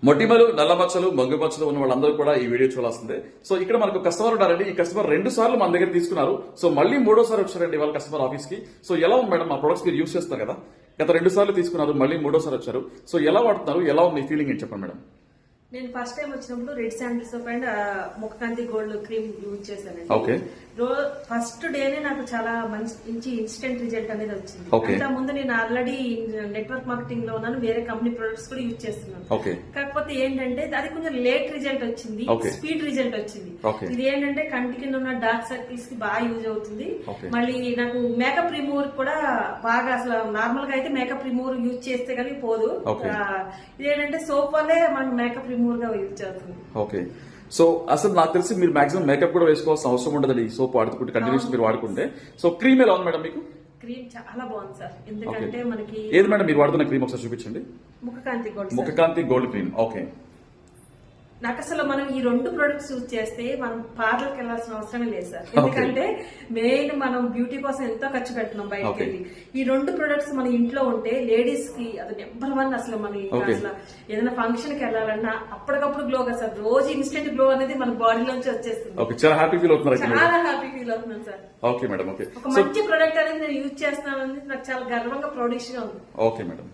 మొటిమలు, నల్ల మచ్చలు, మంగు మచ్చలు ఉన్న వాళ్ళందరూ కూడా ఈ వీడియో చూడాల్సిందే. సో ఇక్కడ మనకు కస్టమర్ ఉన్నారండి. ఈ కస్టమర్ 2 సార్లు మన దగ్గర తీసుకున్నారు. సో మళ్ళీ 3వ సారి వచ్చారండి వాళ్ళ కస్టమర్ ఆఫీస్ కి. సో ఎలా ఉంది మేడం, మా ప్రొడక్ట్స్ మీరు యూస్ చేస్తారు కదా, గత 2 సార్లు తీసుకున్నారు, మళ్ళీ 3వ సారి వచ్చారు. సో ఎలా వాడుతున్నారు, ఎలా ఉంది ఫీలింగ్ ఏంటి చెప్పండి మేడం. నేను ఫస్ట్ టైం వచ్చినప్పుడు red sandal soap and Mukhakanthi gold cream use చేశానండి. ఓకే. ఫస్ట్ డేనే నాకు చాలా మంచి ఇన్స్టెంట్ రిజల్ట్ అనేది వచ్చింది. ఓకే. అంత ముందు నేను ఆల్రెడీ నెట్వర్క్ మార్కెటింగ్ లో ఉన్నాను, వేరే కంపెనీ ప్రొడక్ట్స్ కూడా యూజ్ చేస్తున్నాను. ఓకే. కాకపోతే ఏంటంటే అది కొంచెం లేట్ రిజల్ట్ వచ్చింది, ఓకే. స్పీడ్ రిజల్ట్ వచ్చింది. ఓకే. ఇది ఏంటంటే కంటి కింద ఉన్న డార్క్ సర్కిల్స్ కి బాగా యూజ్ అవుతుంది. ఓకే. మళ్ళీ నాకు మేకప్ రిమూవర్ కూడా బాగా, అసలు నార్మల్ గా అయితే మేకప్ రిమూవర్ యూజ్ చేస్తే కానీ పోదు. ఓకే. ఇదేంటంటే సోప్ వల్లే మనకు మేకప్ రిమూవర్ గా యూజ్ చేస్తుంది. ఓకే. సో అసలు నాకు తెలిసి మీరు మాక్సిమం మేకప్ కూడా వేసుకోవాల్సిన అవసరం ఉండదండి ఈ సోప్ వాడుకుంటే, కంటిన్యూస్ మీరు వాడుకుంటే. సో క్రీమ్ ఎలా ఉంది మేడం మీకు? క్రీమ్ చాలా బాగుంది సార్. ఎందుకంటే మనకి ఏది మేడం మీరు వాడుతున్న క్రీమ్ ఒకసారి చూపించండి. Mukhakanthi gold. Mukhakanthi gold cream. Okay. నాకు అసలు మనం ఈ 2 ప్రొడక్ట్స్ యూజ్ చేస్తే మనం పార్లర్కి వెళ్ళాల్సిన అవసరమే లేదు సార్. ఎందుకంటే మెయిన్ మనం బ్యూటీ కోసం ఎంతో ఖర్చు పెడుతున్నాం బయటకి వెళ్ళి. ఈ 2 ప్రొడక్ట్స్ మన ఇంట్లో ఉంటే లేడీస్ కి అది నెంబర్ 1. అసలు మన అసలు ఏదైనా ఫంక్షన్ కి వెళ్ళాలన్నా అప్పటికప్పుడు గ్లో కదా సార్. రోజు ఇన్స్టెంట్ గ్లో అనేది మన బాడీలోంచి వచ్చేస్తుంది. చాలా హ్యాపీ ఫీల్ అవుతున్నారు. చాలా హ్యాపీ ఫీల్ అవుతున్నాను సార్. Okay madam. ఓకే. ఒక మంచి ప్రొడక్ట్ అనేది నేను యూజ్ చేస్తున్నాను, నాకు చాలా గర్వంగా ప్రౌడిష్ గా ఉంది. Okay madam.